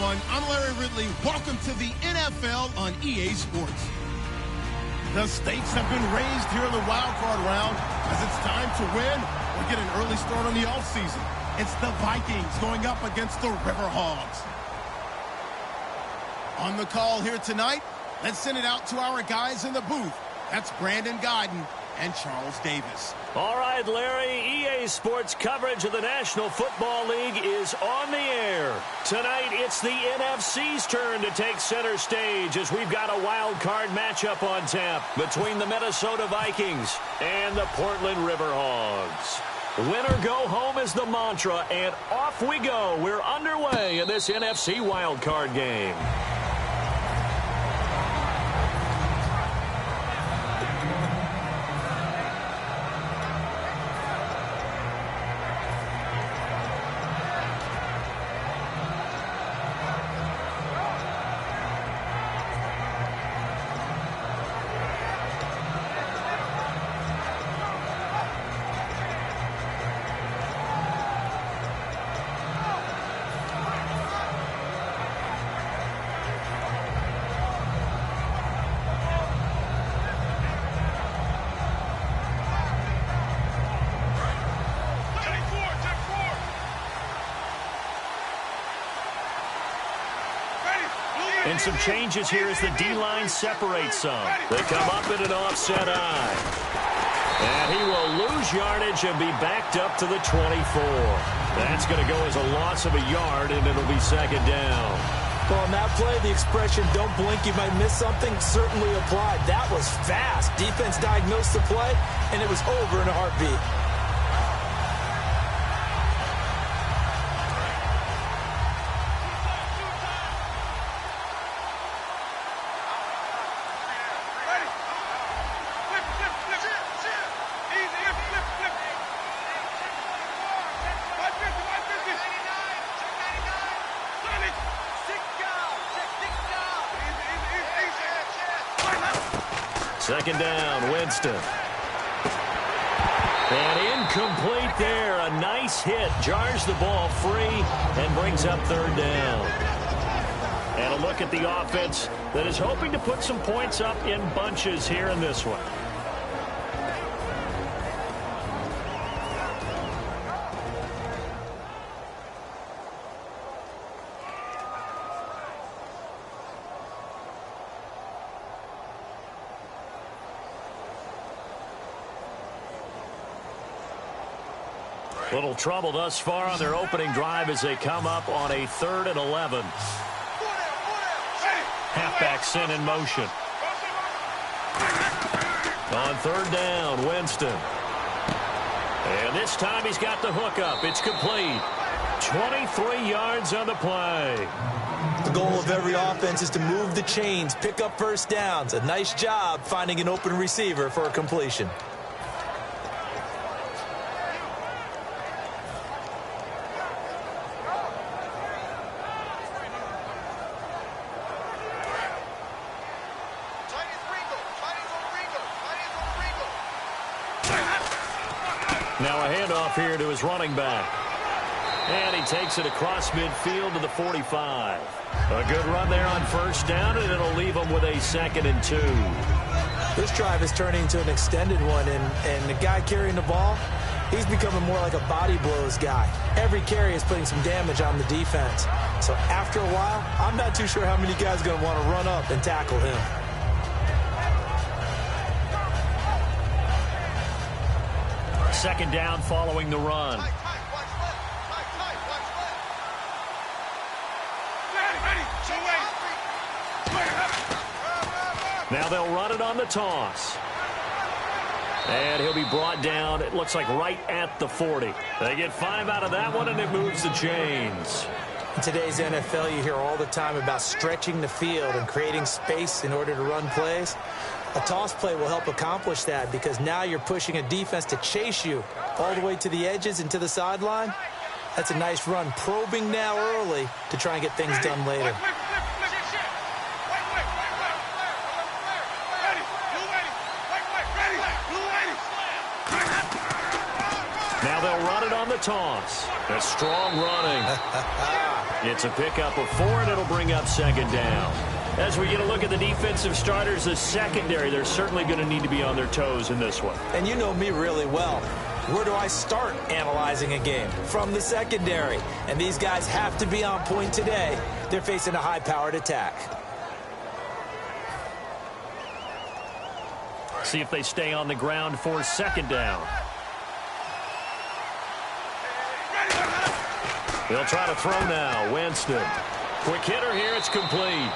everyone. I'm Larry Ridley. Welcome to the NFL on EA Sports. The stakes have been raised here in the wild card round as it's time to win or get an early start on the offseason. It's the Vikings going up against the Riverhogs. On the call here tonight, let's send it out to our guys in the booth. That's Brandon Guyton and Charles Davis. All right, Larry, EA Sports coverage of the National Football League is on the air. Tonight, it's the NFC's turn to take center stage as we've got a wild card matchup on tap between the Minnesota Vikings and the Portland Riverhogs. Win or go home is the mantra, and off we go. We're underway in this NFC wild card game. And some changes here as the D-line separates some. They come up in an offset eye. And he will lose yardage and be backed up to the 24. That's going to go as a loss of a yard, and it'll be second down. Well, on that play, the expression, don't blink, you might miss something, certainly applied. That was fast. Defense diagnosed the play, and it was over in a heartbeat. Second down, Winston. And incomplete there. A nice hit. Jars the ball free and brings up third down. And a look at the offense that is hoping to put some points up in bunches here in this one. Little trouble thus far on their opening drive as they come up on a 3rd and 11. Halfback sent in motion. On 3rd down, Winston. And this time he's got the hook up. It's complete. 23 yards on the play. The goal of every offense is to move the chains, pick up first downs. A nice job finding an open receiver for a completion. Now a handoff here to his running back. And he takes it across midfield to the 45. A good run there on first down, and it'll leave him with a 2nd and 2. This drive is turning into an extended one, and the guy carrying the ball, he's becoming more like a body blows guy. Every carry is putting some damage on the defense. So after a while, I'm not too sure how many guys are going to want to run up and tackle him. Second down following the run. Now they'll run it on the toss. And he'll be brought down, it looks like right at the 40. They get 5 out of that one, and it moves the chains. In today's NFL, you hear all the time about stretching the field and creating space in order to run plays. A toss play will help accomplish that because now you're pushing a defense to chase you all the way to the edges and to the sideline. That's a nice run, probing now early to try and get things done later. Now they'll run it on the toss. A strong running. It's a pickup of 4, and it'll bring up second down. As we get a look at the defensive starters, the secondary, they're certainly going to need to be on their toes in this one. And you know me really well. Where do I start analyzing a game? From the secondary. And these guys have to be on point today. They're facing a high-powered attack. See if they stay on the ground for second down. They'll try to throw now. Winston. Quick hitter here. It's complete.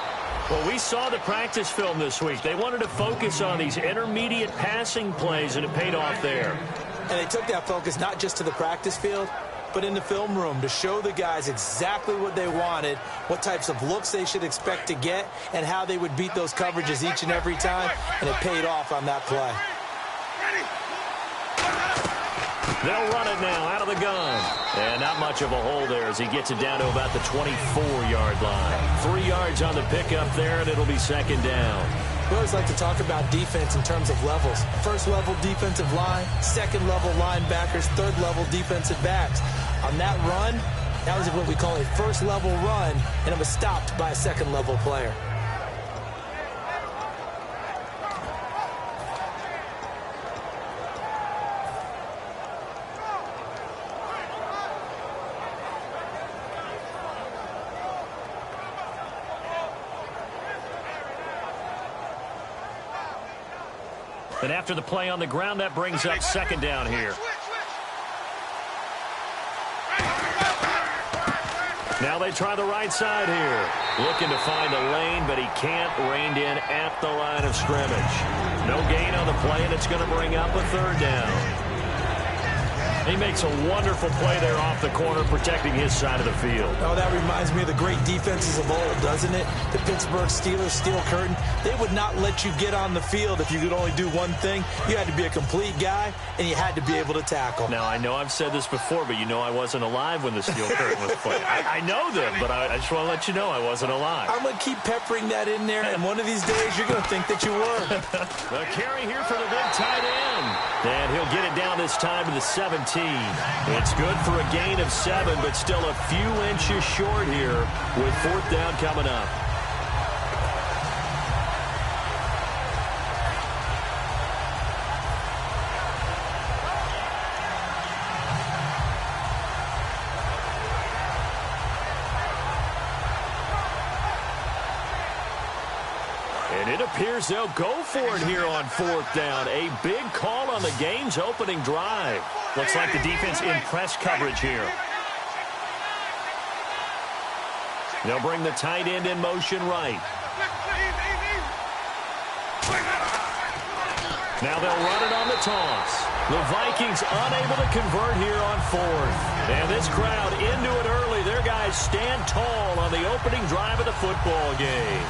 Well, we saw the practice film this week. They wanted to focus on these intermediate passing plays, and it paid off there. And they took that focus not just to the practice field, but in the film room to show the guys exactly what they wanted, what types of looks they should expect to get, and how they would beat those coverages each and every time, and it paid off on that play. They'll run it now out of the gun. And not much of a hole there as he gets it down to about the 24-yard line. 3 yards on the pickup there, and it'll be second down. We always like to talk about defense in terms of levels. First-level defensive line, second-level linebackers, third-level defensive backs. On that run, that was what we call a first-level run, and it was stopped by a second-level player. And after the play on the ground, that brings up second down here. Now they try the right side here. Looking to find a lane, but he can't. Reined in at the line of scrimmage. No gain on the play, and it's going to bring up a third down. He makes a wonderful play there off the corner, protecting his side of the field. Oh, that reminds me of the great defenses of old, doesn't it? The Pittsburgh Steelers, steel curtain. They would not let you get on the field if you could only do one thing. You had to be a complete guy, and you had to be able to tackle. Now, I know I've said this before, but you know I wasn't alive when the steel curtain was played. I know them, but I just want to let you know I wasn't alive. I'm going to keep peppering that in there, and one of these days you're going to think that you were. The carry here for the big tight end. And he'll get it down this time to the 17. It's good for a gain of 7, but still a few inches short here with fourth down coming up. And it appears they'll go for it here on fourth down. A big call on the game's opening drive. Looks like the defense in press coverage here. They'll bring the tight end in motion right. Now they'll run it on the toss. The Vikings unable to convert here on fourth. And this crowd into it early. Their guys stand tall on the opening drive of the football game.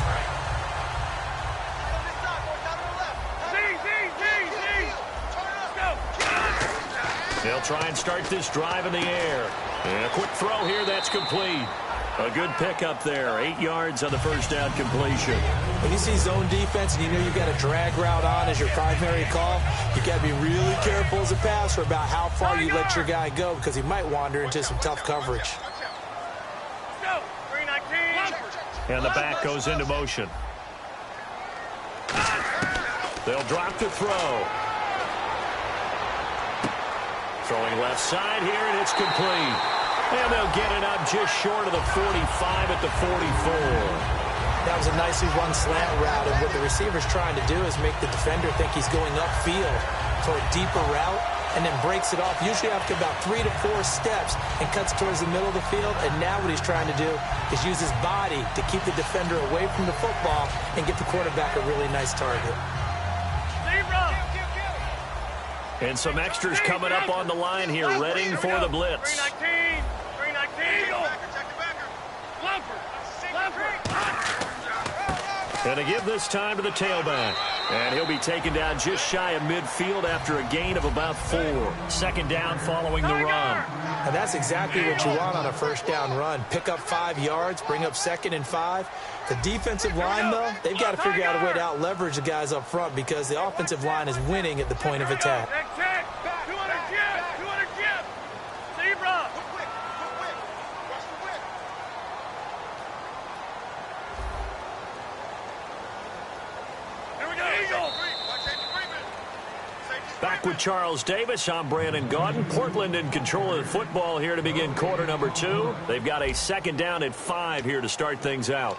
They'll try and start this drive in the air. And a quick throw here, that's complete. A good pickup there. 8 yards on the first down completion. When you see zone defense and you know you've got a drag route on as your primary call, you've got to be really careful as a passer about how far you let your guy go because he might wander into some tough coverage. And the back goes into motion. They'll drop the throw. Throwing left side here, and it's complete. And they'll get it up just short of the 45 at the 44. That was a nicely run slant route, and what the receiver's trying to do is make the defender think he's going upfield for a deeper route, and then breaks it off, usually after about 3 to 4 steps, and cuts towards the middle of the field. And now what he's trying to do is use his body to keep the defender away from the football and get the quarterback a really nice target. And some extras coming up on the line here, readying for the blitz. 319. And to give this time to the tailback. And he'll be taken down just shy of midfield after a gain of about 4. Second down following the run. And that's exactly what you want on a first down run. Pick up 5 yards, bring up 2nd and 5. The defensive line, though, they've got to figure out a way to out-leverage the guys up front because the offensive line is winning at the point of attack. Back with Charles Davis, I'm Brandon Gaudin. Portland in control of the football here to begin quarter number 2. They've got a second down and 5 here to start things out.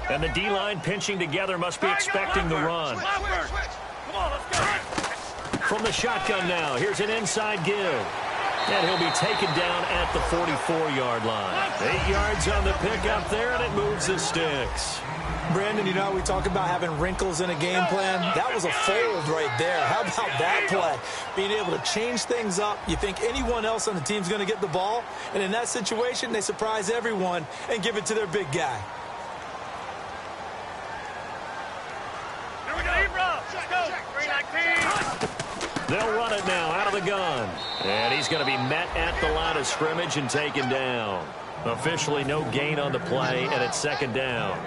And the D-line pinching together must be expecting the run. From the shotgun now, here's an inside give. And he'll be taken down at the 44-yard line. 8 yards on the pickup there, and it moves the sticks. Brandon, you know, we talk about having wrinkles in a game plan. That was a fold right there. How about that play? Being able to change things up. You think anyone else on the team's going to get the ball, and in that situation, they surprise everyone and give it to their big guy. They'll run it now out of the gun. And he's going to be met at the line of scrimmage and taken down. Officially no gain on the play, and it's second down.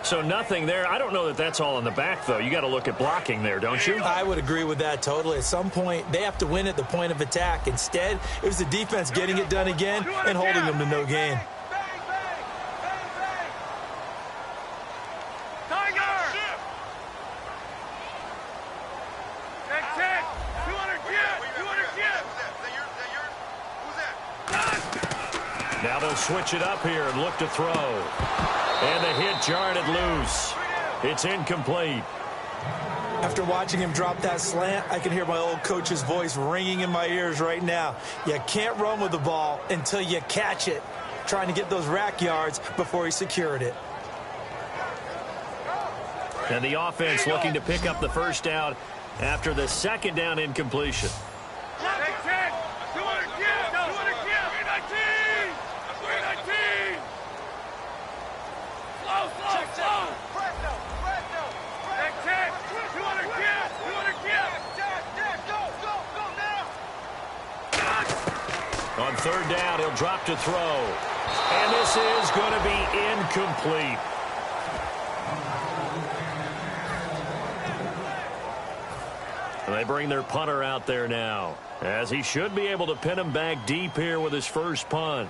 So nothing there. I don't know that that's all in the back, though. You got to look at blocking there, don't you? I would agree with that totally. At some point, they have to win at the point of attack. Instead, it was the defense getting it done again and holding them to no gain. Now they'll switch it up here and look to throw. And the hit jarred it loose. It's incomplete. After watching him drop that slant, I can hear my old coach's voice ringing in my ears right now. You can't run with the ball until you catch it. Trying to get those rack yards before he secured it. And the offense looking to pick up the first down after the second down incompletion. On third down, he'll drop to throw. And this is going to be incomplete. And they bring their punter out there now, as he should be able to pin him back deep here with his first punt.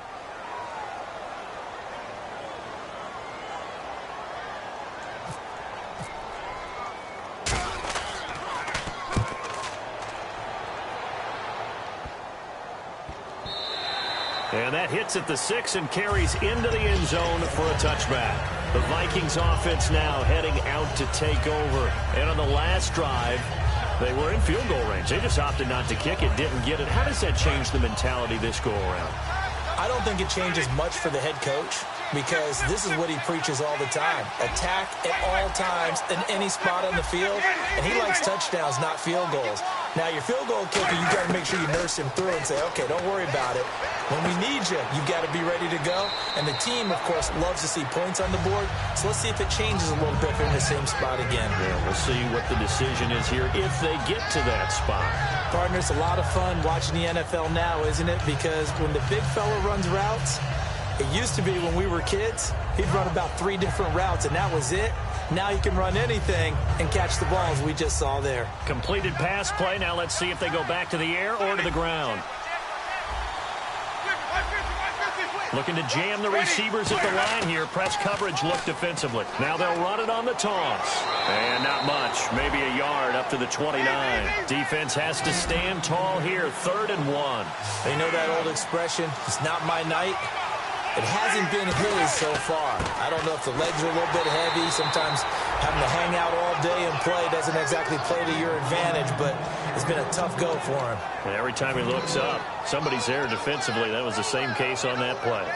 And that hits at the 6 and carries into the end zone for a touchback. The Vikings offense now heading out to take over. And on the last drive, they were in field goal range. They just opted not to kick it, didn't get it. How does that change the mentality this go around? I don't think it changes much for the head coach, because this is what he preaches all the time. Attack at all times in any spot on the field, and he likes touchdowns, not field goals. Now, your field goal kicker, you got to make sure you nurse him through and say, okay, don't worry about it. When we need you, you got to be ready to go. And the team, of course, loves to see points on the board. So let's see if it changes a little bit if they're in the same spot again. Yeah, we'll see what the decision is here if they get to that spot. Partner, it's a lot of fun watching the NFL now, isn't it? Because when the big fella runs routes, it used to be when we were kids, he'd run about 3 different routes, and that was it. Now you can run anything and catch the balls we just saw there. Completed pass play. Now let's see if they go back to the air or to the ground. Looking to jam the receivers at the line here. Press coverage look defensively. Now they'll run it on the toss. And not much. Maybe a yard up to the 29. Defense has to stand tall here. 3rd and 1. They know that old expression, it's not my night. It hasn't been his so far. I don't know if the legs are a little bit heavy. Sometimes having to hang out all day and play doesn't exactly play to your advantage, but it's been a tough go for him. And every time he looks up, somebody's there defensively. That was the same case on that play.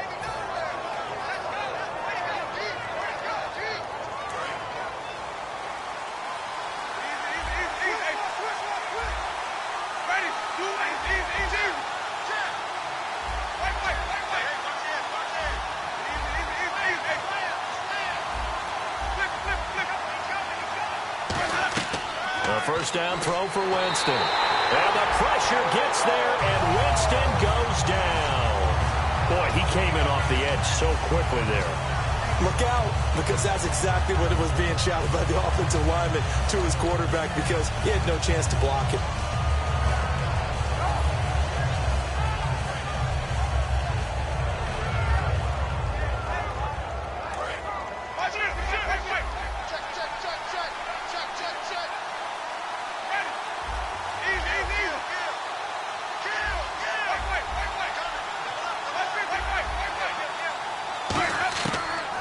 First down throw for Winston. And the pressure gets there, and Winston goes down. Boy, he came in off the edge so quickly there. Look out, because that's exactly what it was being shouted by the offensive lineman to his quarterback because he had no chance to block it.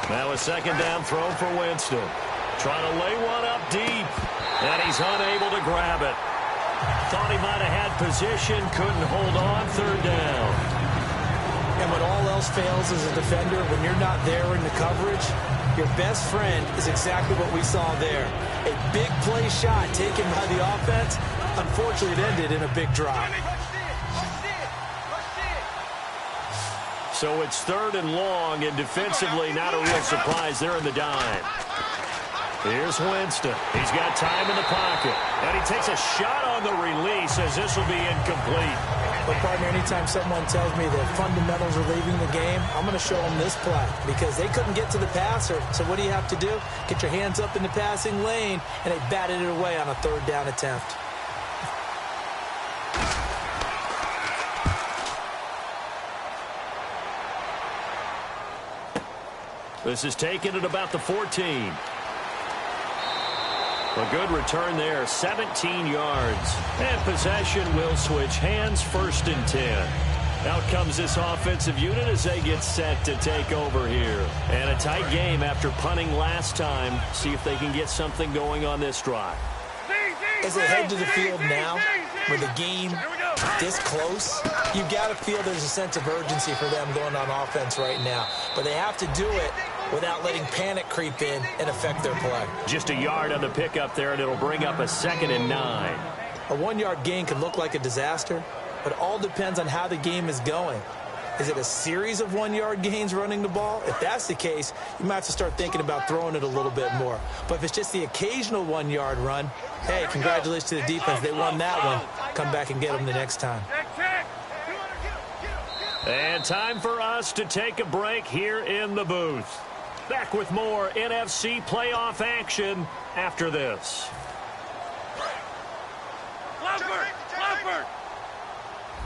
Now a second down throw for Winston. Trying to lay one up deep. And he's unable to grab it. Thought he might have had position. Couldn't hold on. Third down. And when all else fails as a defender, when you're not there in the coverage, your best friend is exactly what we saw there. A big play shot taken by the offense. Unfortunately, it ended in a big drop. So it's third and long, and defensively not a real surprise. They're in the dime. Here's Winston. He's got time in the pocket. And he takes a shot on the release as this will be incomplete. But, partner, anytime someone tells me that fundamentals are leaving the game, I'm going to show them this play because they couldn't get to the passer. So what do you have to do? Get your hands up in the passing lane, and they batted it away on a third down attempt. This is taken at about the 14. A good return there, 17 yards. And possession will switch hands, first and 10. Out comes this offensive unit as they get set to take over here. And a tight game after punting last time. See if they can get something going on this drive. As they head to the field now, with the game this close, you've got to feel there's a sense of urgency for them going on offense right now. But they have to do it without letting panic creep in and affect their play. Just a yard on the pickup there, and it'll bring up a 2nd and 9. A 1-yard gain can look like a disaster, but it all depends on how the game is going. Is it a series of 1-yard gains running the ball? If that's the case, you might have to start thinking about throwing it a little bit more. But if it's just the occasional 1-yard run, hey, congratulations to the defense. They won that one. Come back and get them the next time. And time for us to take a break here in the booth. Back with more NFC playoff action after this.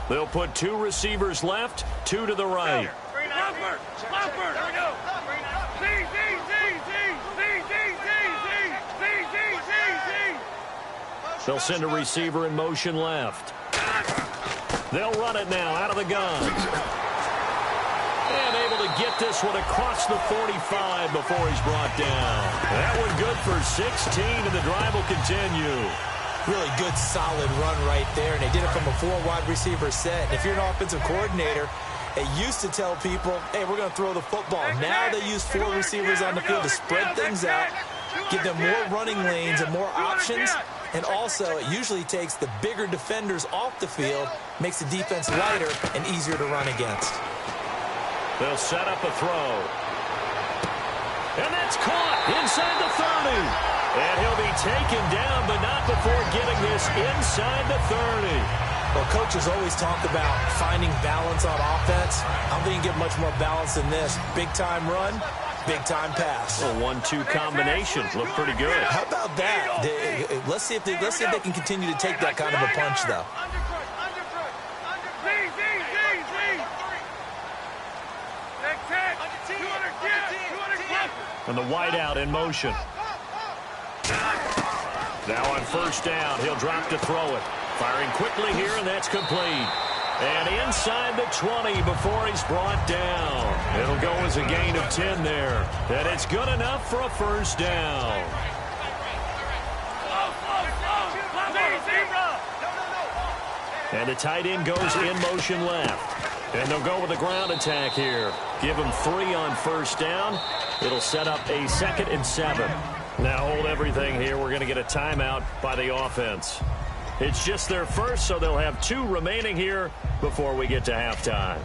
They'll put 2 receivers left, 2 to the right. They'll send a receiver in motion left. They'll run it now out of the gun. And able to get this one across the 45 before he's brought down. That one good for 16, and the drive will continue. Really good, solid run right there, and they did it from a 4-wide receiver set. And if you're an offensive coordinator, they used to tell people, hey, we're going to throw the football. Now they use 4 receivers on the field to spread things out, give them more running lanes and more options. And also, it usually takes the bigger defenders off the field, makes the defense lighter and easier to run against. They'll set up a throw. And that's caught inside the 30. And he'll be taken down, but not before getting this inside the 30. Well, coaches always talk about finding balance on offense. I don't think you can get much more balance than this. Big-time run, big-time pass. A 1-2 combination. Look pretty good. How about that? Let's see if they can continue to take that kind of a punch, though. And the wideout in motion. Now on first down, he'll drop to throw it. Firing quickly here, and that's complete. And inside the 20 before he's brought down. It'll go as a gain of 10 there. And it's good enough for a first down. And the tight end goes in motion left. And they'll go with the ground attack here. Give him 3 on first down. It'll set up a 2nd and 7. Now hold everything here. We're going to get a timeout by the offense. It's just their first, so they'll have 2 remaining here before we get to halftime.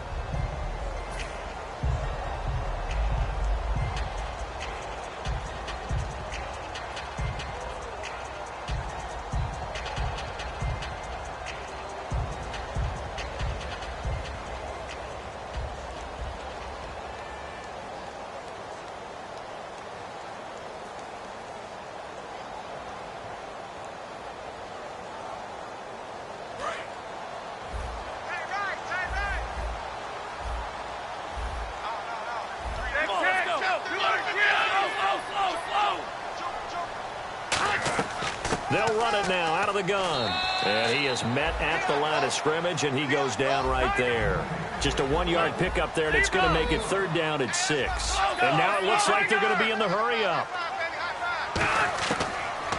They'll run it now out of the gun. And he is met at the line of scrimmage, and he goes down right there. Just a 1-yard pickup there, and it's going to make it 3rd down and 6. And now it looks like they're going to be in the hurry-up.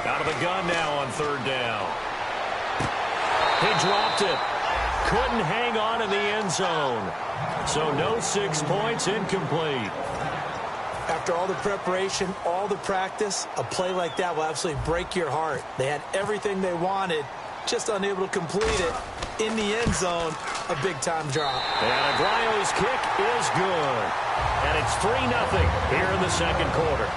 Out of the gun now on 3rd down. He dropped it. Couldn't hang on in the end zone. So no 6 points, incomplete. After all the preparation, all the practice, a play like that will absolutely break your heart. They had everything they wanted, just unable to complete it. In the end zone, a big-time drop. And Aguayo's kick is good. And it's 3-0 here in the second quarter.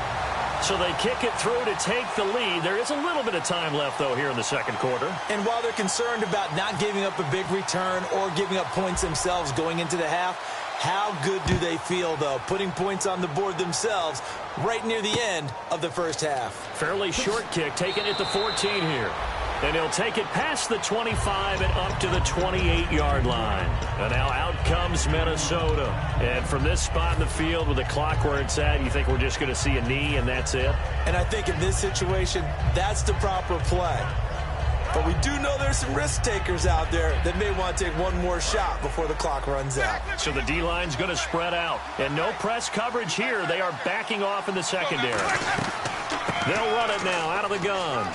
So they kick it through to take the lead. There is a little bit of time left, though, here in the second quarter. And while they're concerned about not giving up a big return or giving up points themselves going into the half, how good do they feel, though, putting points on the board themselves right near the end of the first half? Fairly short kick, taking it to 14 here. And he'll take it past the 25 and up to the 28-yard line. And now out comes Minnesota. And from this spot in the field with the clock where it's at, you think we're just going to see a knee and that's it? And I think in this situation, that's the proper play. But we do know there's some risk takers out there that may want to take one more shot before the clock runs out. So the D-line's going to spread out. And no press coverage here. They are backing off in the secondary. They'll run it now out of the gun.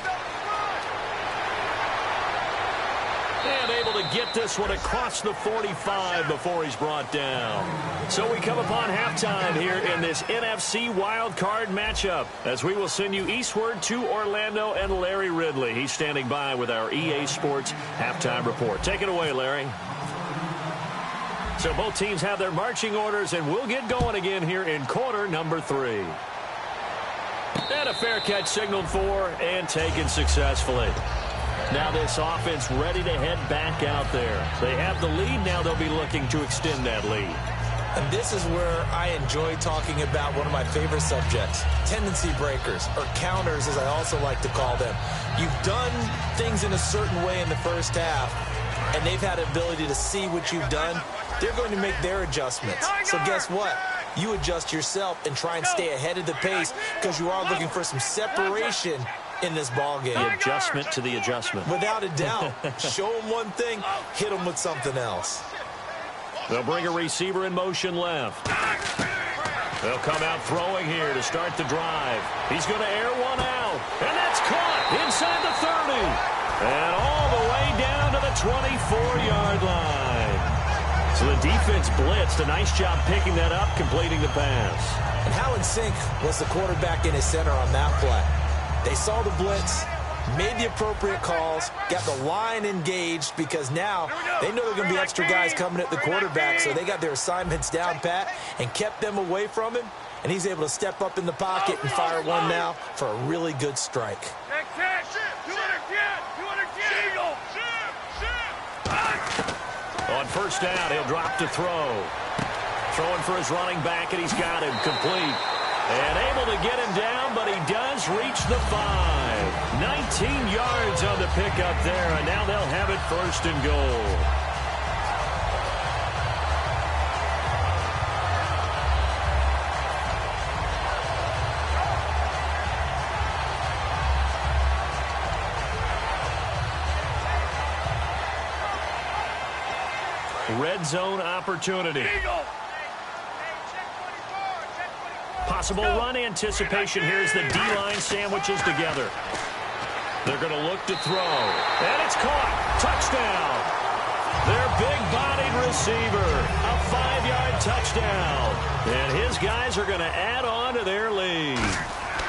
And able to get this one across the 45 before he's brought down. So we come upon halftime here in this NFC wildcard matchup as we will send you eastward to Orlando and Larry Ridley. He's standing by with our EA Sports halftime report. Take it away, Larry. So both teams have their marching orders, and we'll get going again here in quarter number 3. And a fair catch signaled for and taken successfully. Now this offense ready to head back out there. They have the lead. Now they'll be looking to extend that lead. And this is where I enjoy talking about one of my favorite subjects, tendency breakers, or counters as I also like to call them. You've done things in a certain way in the first half, and they've had the ability to see what you've done. They're going to make their adjustments. So guess what? You adjust yourself and try and stay ahead of the pace because you are looking for some separation in this ball game. The adjustment to the adjustment. Without a doubt. Show them one thing, hit them with something else. They'll bring a receiver in motion left. They'll come out throwing here to start the drive. He's going to air one out. And that's caught inside the 30. And all the way down to the 24-yard line. So the defense blitzed. A nice job picking that up, completing the pass. And how in sync was the quarterback in his center on that play? They saw the blitz, made the appropriate calls, got the line engaged because now they know there are going to be extra guys coming at the quarterback, so they got their assignments down pat and kept them away from him, and he's able to step up in the pocket and fire one now for a really good strike. On first down, he'll drop to throw. Throwing for his running back, and he's got him complete. And able to get him down, but he does reach the 5. 19 yards on the pickup there, and now they'll have it 1st and goal. Red zone opportunity. Possible run anticipation here as the D-line sandwiches together. They're going to look to throw. And it's caught. Touchdown. Their big-bodied receiver. A 5-yard touchdown. And his guys are going to add on to their lead.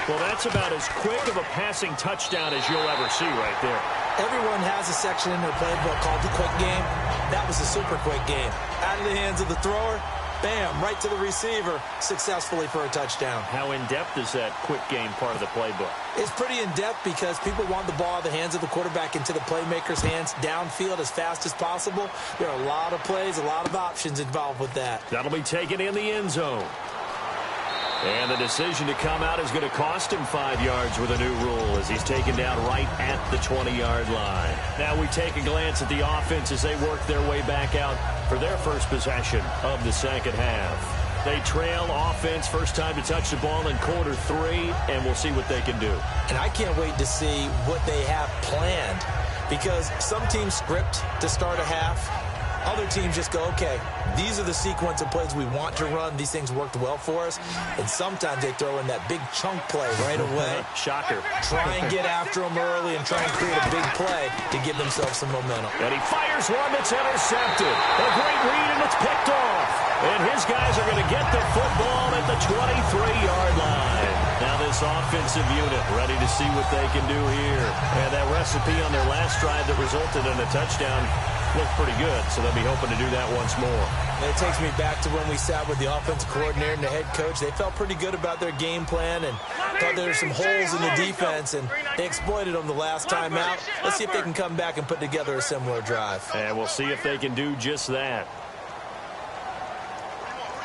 Well, that's about as quick of a passing touchdown as you'll ever see right there. Everyone has a section in their playbook called the quick game. That was a super quick game. Out of the hands of the thrower, bam, right to the receiver, successfully for a touchdown. How in-depth is that quick game part of the playbook? It's pretty in-depth because people want the ball out of the hands of the quarterback into the playmaker's hands downfield as fast as possible. There are a lot of plays, a lot of options involved with that. That'll be taken in the end zone. And the decision to come out is going to cost him 5 yards with a new rule as he's taken down right at the 20-yard line. Now we take a glance at the offense as they work their way back out for their first possession of the second half. They trail offense, first time to touch the ball in quarter 3, and we'll see what they can do. And I can't wait to see what they have planned, because some teams script to start a half. Other teams just go, okay, these are the sequence of plays we want to run. These things worked well for us. And sometimes they throw in that big chunk play right away. Shocker. Try and get after them early and try and create a big play to give themselves some momentum. And he fires one that's intercepted. A great read, and it's picked off. And his guys are going to get the football at the 23-yard line. Now this offensive unit ready to see what they can do here. And that recipe on their last drive that resulted in a touchdown looked pretty good, so they'll be hoping to do that once more. And it takes me back to when we sat with the offensive coordinator and the head coach. They felt pretty good about their game plan and thought there were some holes in the defense, and they exploited them the last time out. Let's see if they can come back and put together a similar drive. And we'll see if they can do just that.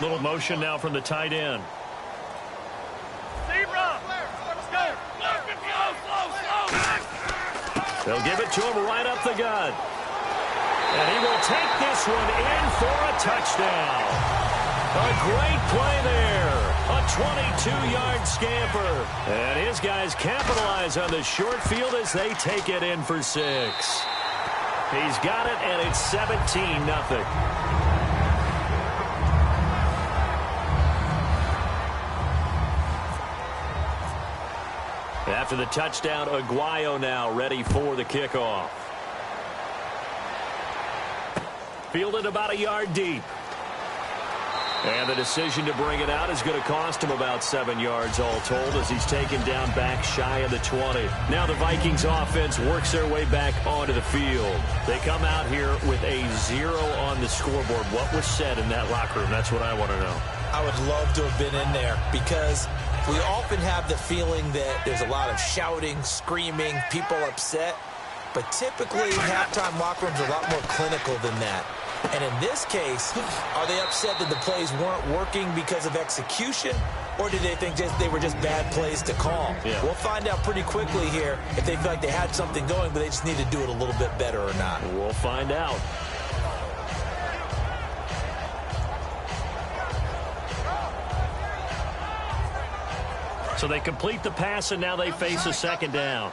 Little motion now from the tight end. They'll give it to him right up the gut. And he will take this one in for a touchdown. A great play there. A 22-yard scamper. And his guys capitalize on the short field as they take it in for 6. He's got it, and it's 17-0. After the touchdown, Aguayo now ready for the kickoff. Fielded about a yard deep. And the decision to bring it out is going to cost him about 7 yards all told as he's taken down back shy of the 20. Now the Vikings offense works their way back onto the field. They come out here with a 0 on the scoreboard. What was said in that locker room? That's what I want to know. I would love to have been in there, because we often have the feeling that there's a lot of shouting, screaming, people upset. But typically, halftime locker rooms are a lot more clinical than that. And in this case, are they upset that the plays weren't working because of execution? Or did they think they were just bad plays to call? Yeah. We'll find out pretty quickly here if they feel like they had something going, but they just need to do it a little bit better or not. We'll find out. So they complete the pass, and now they face a second down.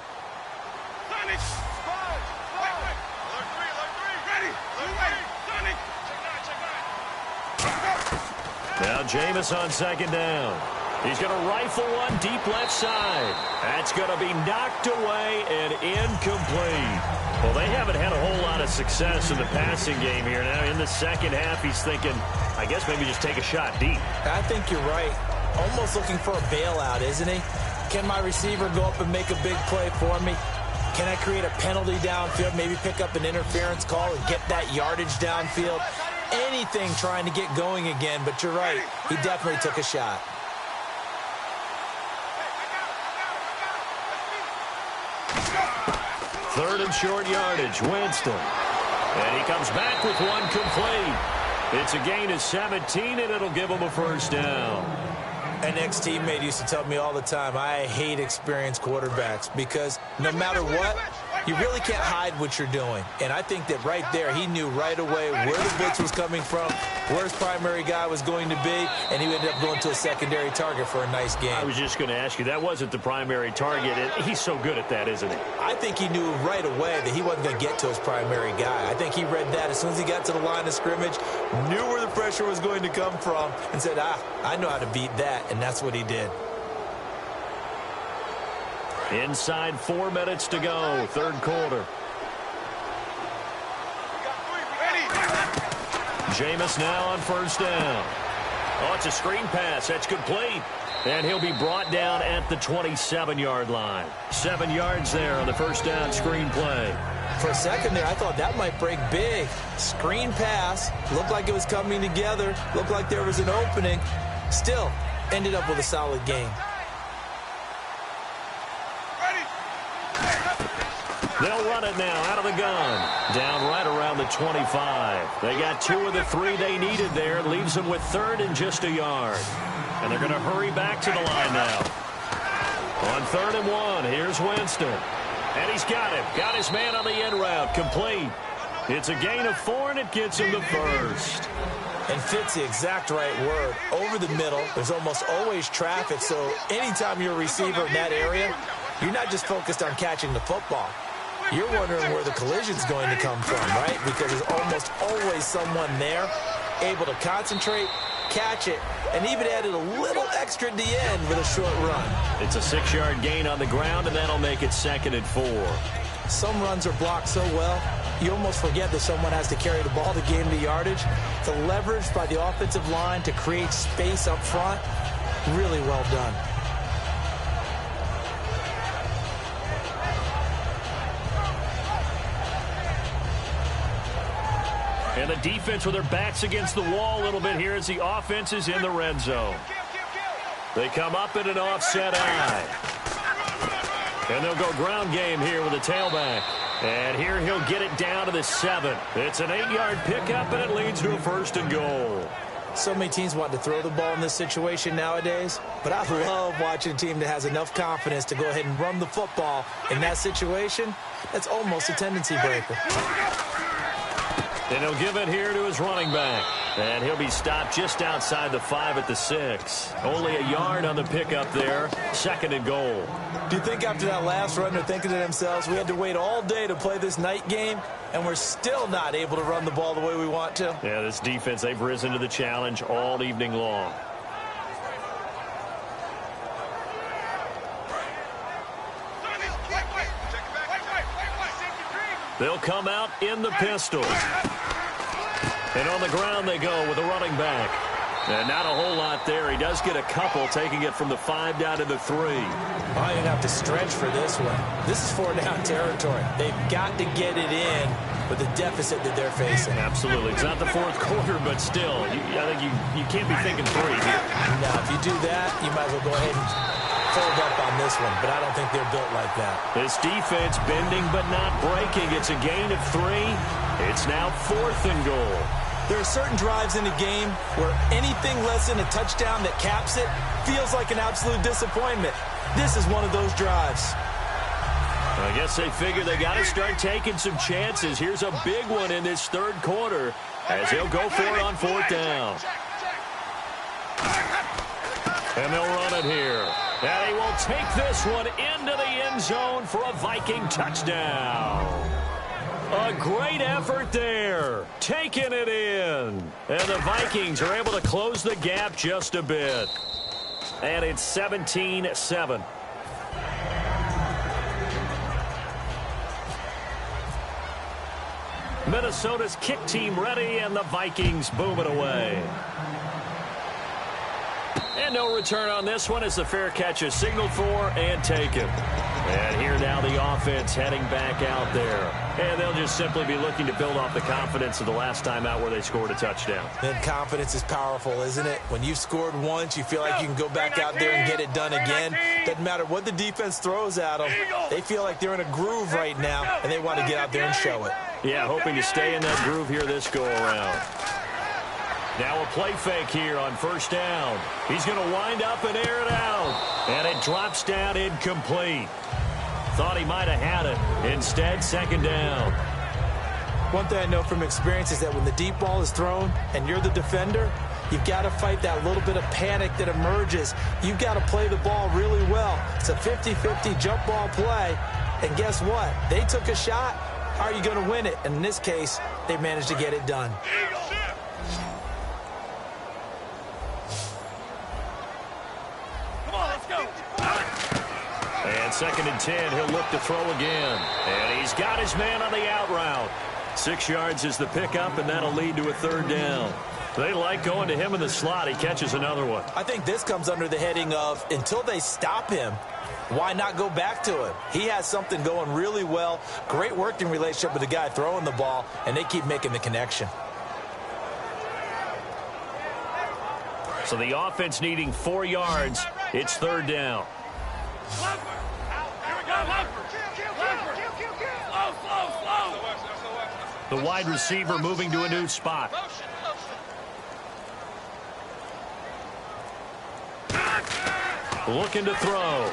Now Jameis on second down. He's going to rifle one deep left side. That's going to be knocked away and incomplete. Well, they haven't had a whole lot of success in the passing game here. Now in the second half, he's thinking, I guess maybe just take a shot deep. I think you're right. Almost looking for a bailout, isn't he? Can my receiver go up and make a big play for me? Can I create a penalty downfield, maybe pick up an interference call and get that yardage downfield? Anything trying to get going again, but you're right. He definitely took a shot. Third and short yardage, Winston. And he comes back with one complete. It's a gain of 17, and it'll give him a first down. An ex-teammate used to tell me all the time, I hate experienced quarterbacks, because no matter what, you really can't hide what you're doing. And I think that right there, he knew right away where the blitz was coming from, where his primary guy was going to be, and he ended up going to a secondary target for a nice game. I was just going to ask you, that wasn't the primary target, and he's so good at that, isn't he? I think he knew right away that he wasn't going to get to his primary guy. I think he read that as soon as he got to the line of scrimmage, knew where the pressure was going to come from, and said, I know how to beat that, and that's what he did. Inside 4 minutes to go, third quarter. Jameis now on first down. Oh, it's a screen pass. That's complete. And he'll be brought down at the 27-yard line. 7 yards there on the first down screen play. For a second there, I thought that might break big. Screen pass. Looked like it was coming together. Looked like there was an opening. Still, ended up with a solid game. They'll run it now out of the gun. Down right around the 25. They got 2 of the 3 they needed there. Leaves them with third and just a yard. And they're going to hurry back to the line now. On 3rd and 1, here's Winston. And he's got him. Got his man on the end route. Complete. It's a gain of 4, and it gets him the first. And fit's the exact right word. Over the middle, there's almost always traffic, so anytime you're a receiver in that area, you're not just focused on catching the football. You're wondering where the collision's going to come from, right? Because there's almost always someone there able to concentrate, catch it, and even added a little extra at the end with a short run. It's a 6-yard gain on the ground, and that'll make it 2nd and 4. Some runs are blocked so well, you almost forget that someone has to carry the ball to gain the yardage. The leverage by the offensive line to create space up front, really well done. And the defense with their backs against the wall a little bit here as the offense is in the red zone. They come up in an offset eye. And they'll go ground game here with a tailback. And here he'll get it down to the 7. It's an 8-yard pickup, and it leads to a 1st and goal. So many teams want to throw the ball in this situation nowadays, but I love watching a team that has enough confidence to go ahead and run the football in that situation. That's almost a tendency breaker. And he'll give it here to his running back. And he'll be stopped just outside the 5 at the 6. Only a yard on the pickup there. 2nd and goal. Do you think after that last run they're thinking to themselves, we had to wait all day to play this night game, and we're still not able to run the ball the way we want to? Yeah, this defense, they've risen to the challenge all evening long. They'll come out in the pistol. And on the ground they go with a running back. And not a whole lot there. He does get a couple, taking it from the 5 down to the 3. I didn't have to stretch for this one. This is 4-down territory. They've got to get it in with the deficit that they're facing. Absolutely. It's not the 4th quarter, but still, I think you can't be thinking 3 here. No, if you do that, you might as well go ahead and fold up on this one, but I don't think they're built like that. This defense bending but not breaking. It's a gain of 3. It's now 4th and goal. There are certain drives in a game where anything less than a touchdown that caps it feels like an absolute disappointment. This is one of those drives. I guess they figure they got to start taking some chances. Here's a big one in this 3rd quarter as he'll go for it on 4th down. And they'll run it here. And he will take this one into the end zone for a Viking touchdown. A great effort there. Taking it in. And the Vikings are able to close the gap just a bit. And it's 17-7. Minnesota's kick team ready, and the Vikings boom it away. And no return on this one as the fair catch is signaled for and taken. And here now the offense heading back out there. And they'll just simply be looking to build off the confidence of the last time out where they scored a touchdown. And confidence is powerful, isn't it? When you've scored once, you feel like you can go back out there and get it done again. Doesn't matter what the defense throws at them. They feel like they're in a groove right now, and they want to get out there and show it. Yeah, hoping to stay in that groove here this go-around. Now a play fake here on 1st down. He's going to wind up and air it out. And it drops down incomplete. Thought he might have had it. Instead, 2nd down. One thing I know from experience is that when the deep ball is thrown and you're the defender, you've got to fight that little bit of panic that emerges. You've got to play the ball really well. It's a 50-50 jump ball play. And guess what? They took a shot. How are you going to win it? And in this case, they managed to get it done. And 2nd and 10, he'll look to throw again. And he's got his man on the out route. 6 yards is the pickup, and that'll lead to a 3rd down. They like going to him in the slot. He catches another one. I think this comes under the heading of until they stop him, why not go back to him? He has something going really well. Great working relationship with the guy throwing the ball, and they keep making the connection. So the offense needing 4 yards. It's 3rd down. The wide receiver moving to a new spot. Looking to throw.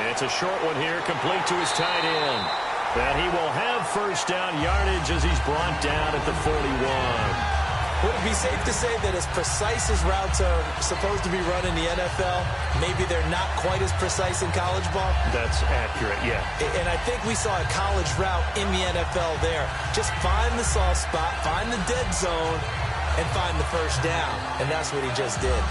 It's a short one here, complete to his tight end. And he will have 1st down yardage as he's brought down at the 41. Would it be safe to say that as precise as routes are supposed to be run in the NFL, maybe they're not quite as precise in college ball? That's accurate, yeah. And I think we saw a college route in the NFL there. Just find the soft spot, find the dead zone, and find the first down. And that's what he just did.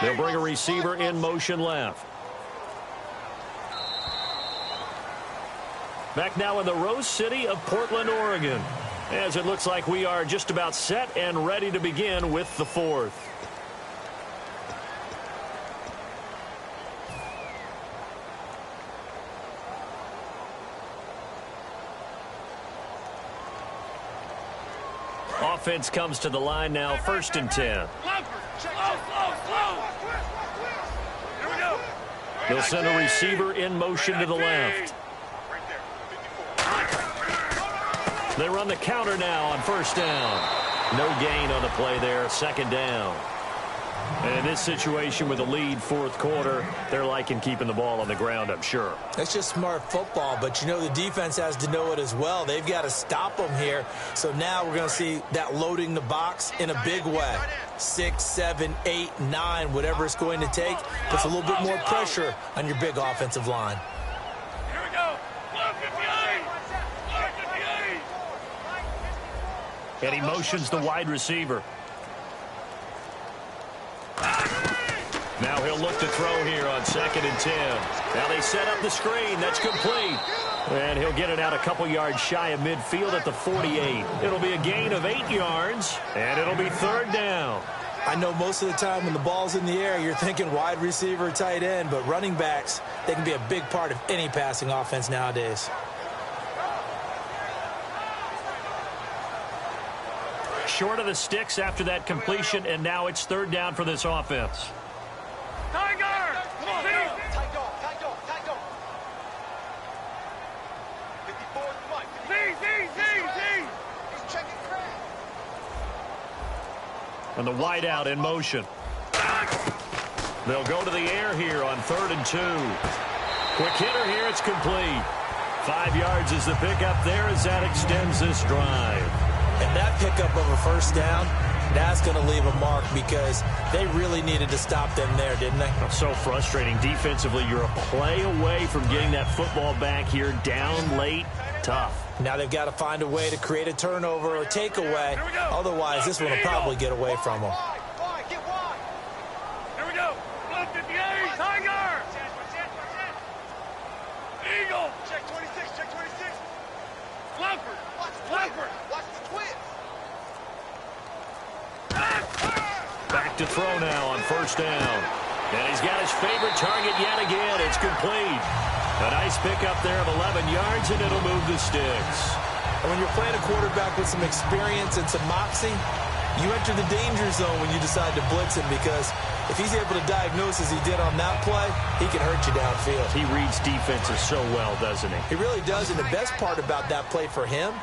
They'll bring a receiver in motion left. Back now in the Rose City of Portland, Oregon, as it looks like we are just about set and ready to begin with the fourth. Offense comes to the line now, 1st and 10. They'll send a receiver in motion to the left. They run the counter now on 1st down. No gain on the play there, 2nd down. And in this situation with a lead 4th quarter, they're liking keeping the ball on the ground, I'm sure. That's just smart football, but you know the defense has to know it as well. They've got to stop them here. So now we're going to see that loading the box in a big way. 6, 7, 8, 9, whatever it's going to take, puts a little bit more pressure on your big offensive line. Here we go. Block 58. Block 58. And he motions the wide receiver. Now he'll look to throw here on 2nd and 10. Now they set up the screen. That's complete. And he'll get it out a couple yards shy of midfield at the 48. It'll be a gain of 8 yards, and it'll be 3rd down. I know most of the time when the ball's in the air, you're thinking wide receiver, tight end, but running backs, they can be a big part of any passing offense nowadays. Short of the sticks after that completion, and now it's 3rd down for this offense. Tiger! Come on, tight dog. 54, come on. Z. He's checking crack. And the wide out in motion. They'll go to the air here on 3rd and 2. Quick hitter here, it's complete. 5 yards is the pickup there as that extends this drive. And that pickup of a 1st down, that's going to leave a mark because they really needed to stop them there, didn't they? So frustrating. Defensively, you're a play away from getting that football back here down late. Tough. Now they've got to find a way to create a turnover or takeaway. Otherwise, this one will probably get away from them. Get wide. Here we go. Block 58. Tiger! Eagle! Check 26. Leopard! Watch the twins. Back to throw now on 1st down. And he's got his favorite target yet again. It's complete. A nice pickup there of 11 yards, and it'll move the sticks. And when you're playing a quarterback with some experience and some moxie, you enter the danger zone when you decide to blitz him because if he's able to diagnose as he did on that play, he can hurt you downfield. He reads defenses so well, doesn't he? He really does, and the best part about that play for him,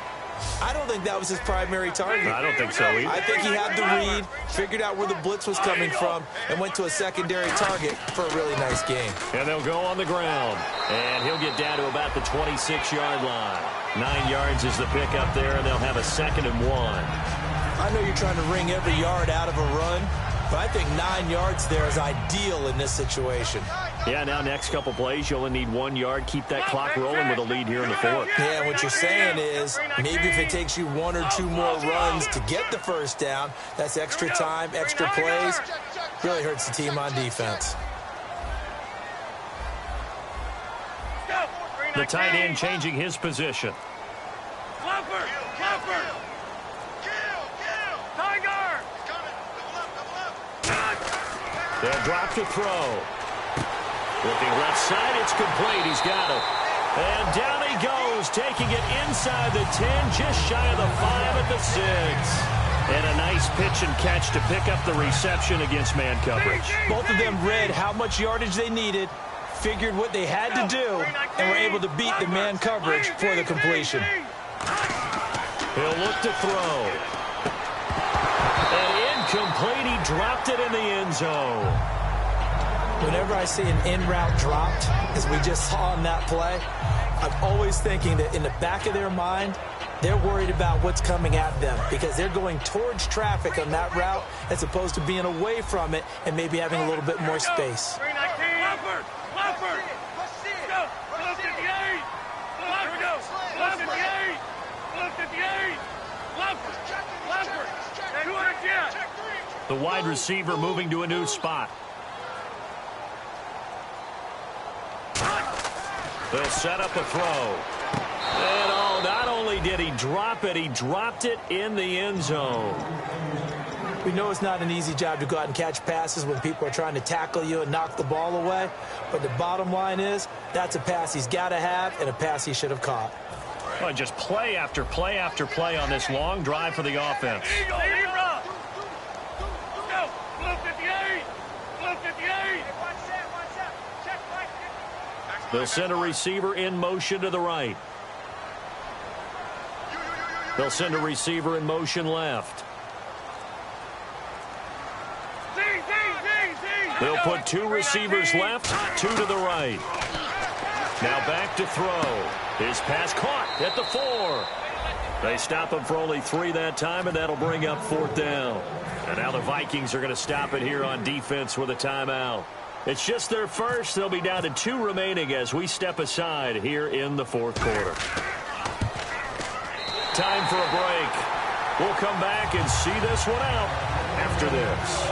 I don't think that was his primary target. I don't think so either. I think he had the read, figured out where the blitz was coming from, and went to a secondary target for a really nice game. And they'll go on the ground. And he'll get down to about the 26-yard line. 9 yards is the pickup there, and they'll have a 2nd and 1. I know you're trying to wring every yard out of a run, but I think 9 yards there is ideal in this situation. Yeah, now next couple plays, you only need 1 yard. Keep that clock rolling with a lead here in the 4th. Yeah, what you're saying is maybe if it takes you 1 or 2 more runs to get the 1st down, that's extra time, extra plays. Really hurts the team on defense. The tight end changing his position. Leopard! Tiger! They'll drop to throw. Looking left side, it's complete. He's got it. And down he goes, taking it inside the 10, just shy of the 5 at the 6. And a nice pitch and catch to pick up the reception against man coverage. Both of them read how much yardage they needed, figured what they had to do, and were able to beat the man coverage for the completion. He'll look to throw. And incomplete. He dropped it in the end zone. Whenever I see an in-route dropped, as we just saw on that play, I'm always thinking that in the back of their mind, they're worried about what's coming at them because they're going towards traffic on that route as opposed to being away from it and maybe having a little bit more space. Leopard! Go! Look at the 8! Look at the 8! Look at the 8! Leopard! 200 yards! The wide receiver moving to a new spot. They'll set up a throw. And oh, not only did he drop it, he dropped it in the end zone. We know it's not an easy job to go out and catch passes when people are trying to tackle you and knock the ball away. But the bottom line is, that's a pass he's got to have and a pass he should have caught. Well, just play after play after play on this long drive for the offense. Eagle! Go! Look at the 8! Look at the 8! They'll send a receiver in motion to the right. They'll send a receiver in motion left. They'll put 2 receivers left, 2 to the right. Now back to throw. His pass caught at the 4. They stop him for only 3 that time, and that'll bring up 4th down. And now the Vikings are going to stop it here on defense with a timeout. It's just their first. They'll be down to 2 remaining as we step aside here in the 4th quarter. Time for a break. We'll come back and see this one out after this.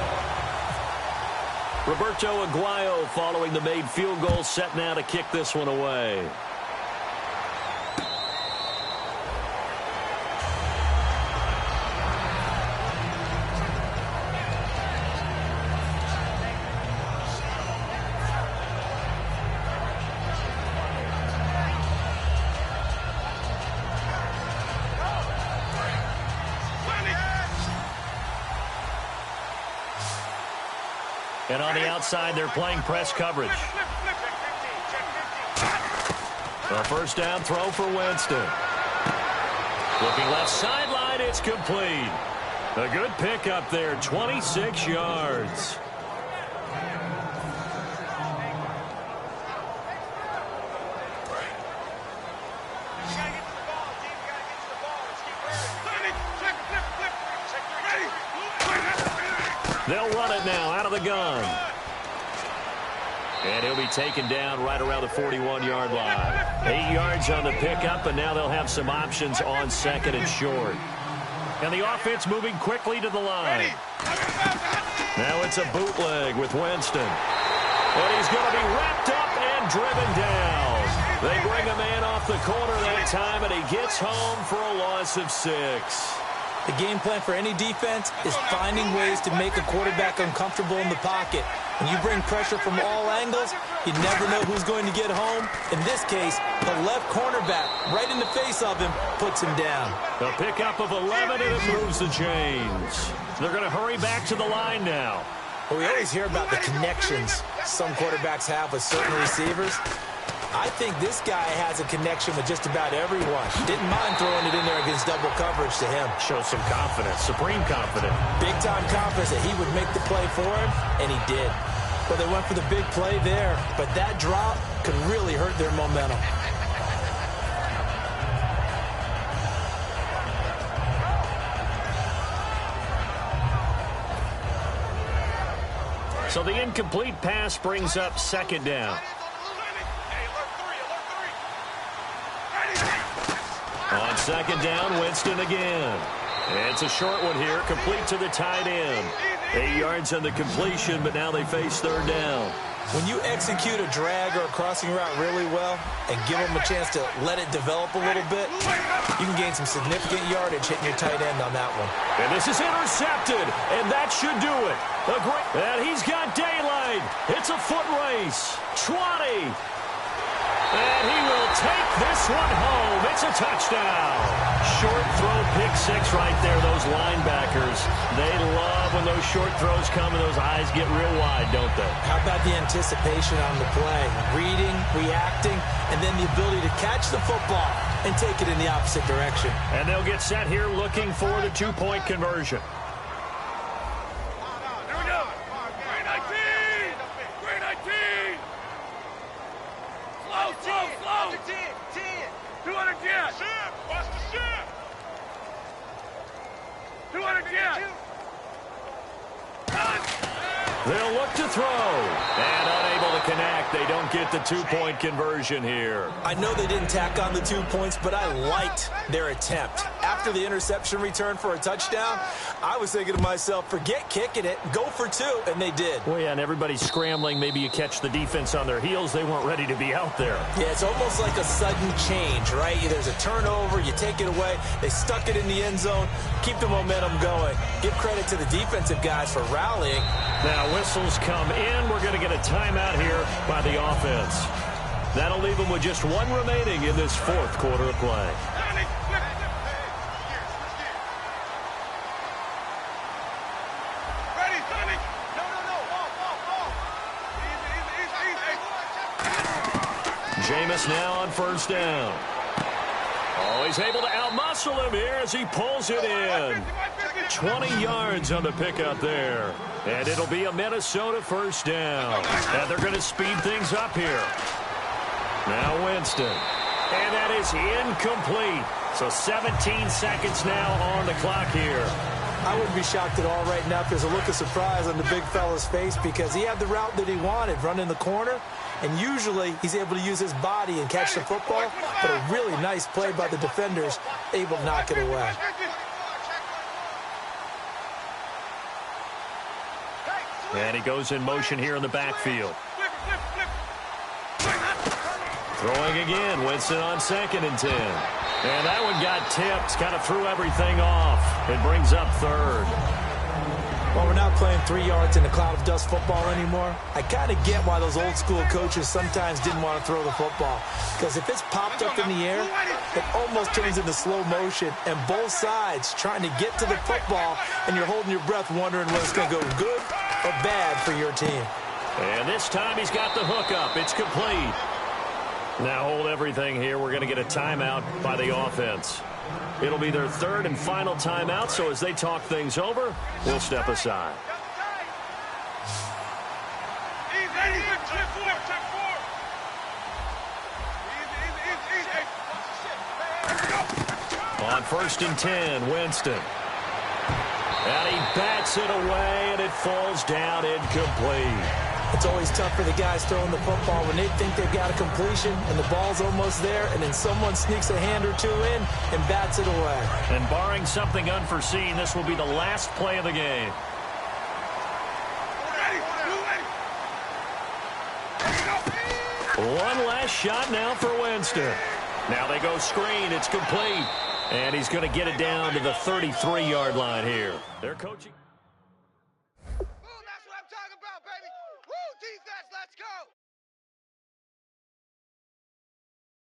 Roberto Aguayo following the made field goal, set now to kick this one away. And on the outside, they're playing press coverage. A first down throw for Winston. Looking left sideline, it's complete. A good pickup there, 26 yards. They'll run it now out of the gun. And he'll be taken down right around the 41-yard line. 8 yards on the pickup, and now they'll have some options on second and short. And the offense moving quickly to the line. Now it's a bootleg with Winston. And he's going to be wrapped up and driven down. They bring a man off the corner that time, and he gets home for a loss of 6. The game plan for any defense is finding ways to make a quarterback uncomfortable in the pocket. When you bring pressure from all angles, you never know who's going to get home. In this case, the left cornerback, right in the face of him, puts him down. A pickup of 11, and it moves the chains. They're going to hurry back to the line now. Well, we always hear about the connections some quarterbacks have with certain receivers. I think this guy has a connection with just about everyone. Didn't mind throwing it in there against double coverage to him. Shows some confidence, supreme confidence. Big-time confidence that he would make the play for him, and he did. Well, they went for the big play there, but that drop could really hurt their momentum. So the incomplete pass brings up second down. On second down, Winston again. It's a short one here, complete to the tight end. 8 yards on the completion, but now they face third down. When you execute a drag or a crossing route really well and give them a chance to let it develop a little bit, you can gain some significant yardage hitting your tight end on that one. And this is intercepted, and that should do it. And he's got daylight. It's a foot race. 20. And he will take this one home. It's a touchdown. Short throw, pick 6 right there. Those linebackers, they love when those short throws come and those eyes get real wide, don't they? How about the anticipation on the play? Reading, reacting, and then the ability to catch the football and take it in the opposite direction. And they'll get set here looking for the 2-point conversion. Here we go. 319. They'll look to throw. And unable to connect. They don't get the two-point conversion here. I know they didn't tack on the 2 points, but I liked their attempt. After the interception return for a touchdown, I was thinking to myself, forget kicking it, go for 2, and they did. Well, yeah, and everybody's scrambling. Maybe you catch the defense on their heels. They weren't ready to be out there. Yeah, it's almost like a sudden change, right? There's a turnover, you take it away, they stuck it in the end zone, keep the momentum going. Give credit to the defensive guys for rallying. Now whistles come in. We're going to get a timeout here by the offense. That'll leave them with just 1 remaining in this 4th quarter of play. Jameis now on 1st down. Oh, he's able to outmuscle him here as he pulls it in. 20 yards on the pickup there. And it'll be a Minnesota 1st down. And they're going to speed things up here. Now Winston. And that is incomplete. So 17 seconds now on the clock here. I wouldn't be shocked at all right now if there's a look of surprise on the big fella's face because he had the route that he wanted, running the corner. And usually he's able to use his body and catch the football. But a really nice play by the defenders, able to knock it away. And he goes in motion here in the backfield. Throwing again. Winston on 2nd and 10. And that one got tipped. Kind of threw everything off. It brings up 3rd. Well, we're not playing 3 yards in a cloud of dust football anymore. I kind of get why those old school coaches sometimes didn't want to throw the football. Because if it's popped up in the air, it almost turns into slow motion. And both sides trying to get to the football, and you're holding your breath wondering whether it's going to go good or bad for your team. And this time he's got the hook up. It's complete. Now hold everything here. We're going to get a timeout by the offense. It'll be their 3rd and final timeout, so as they talk things over, we'll step aside. On 1st and 10, Winston. And he bats it away, and it falls down incomplete. It's always tough for the guys throwing the football when they think they've got a completion and the ball's almost there, and then someone sneaks a hand or 2 in and bats it away. And barring something unforeseen, this will be the last play of the game. One last shot now for Winston. Now they go screen. It's complete. And he's going to get it down to the 33-yard line here. They're coaching.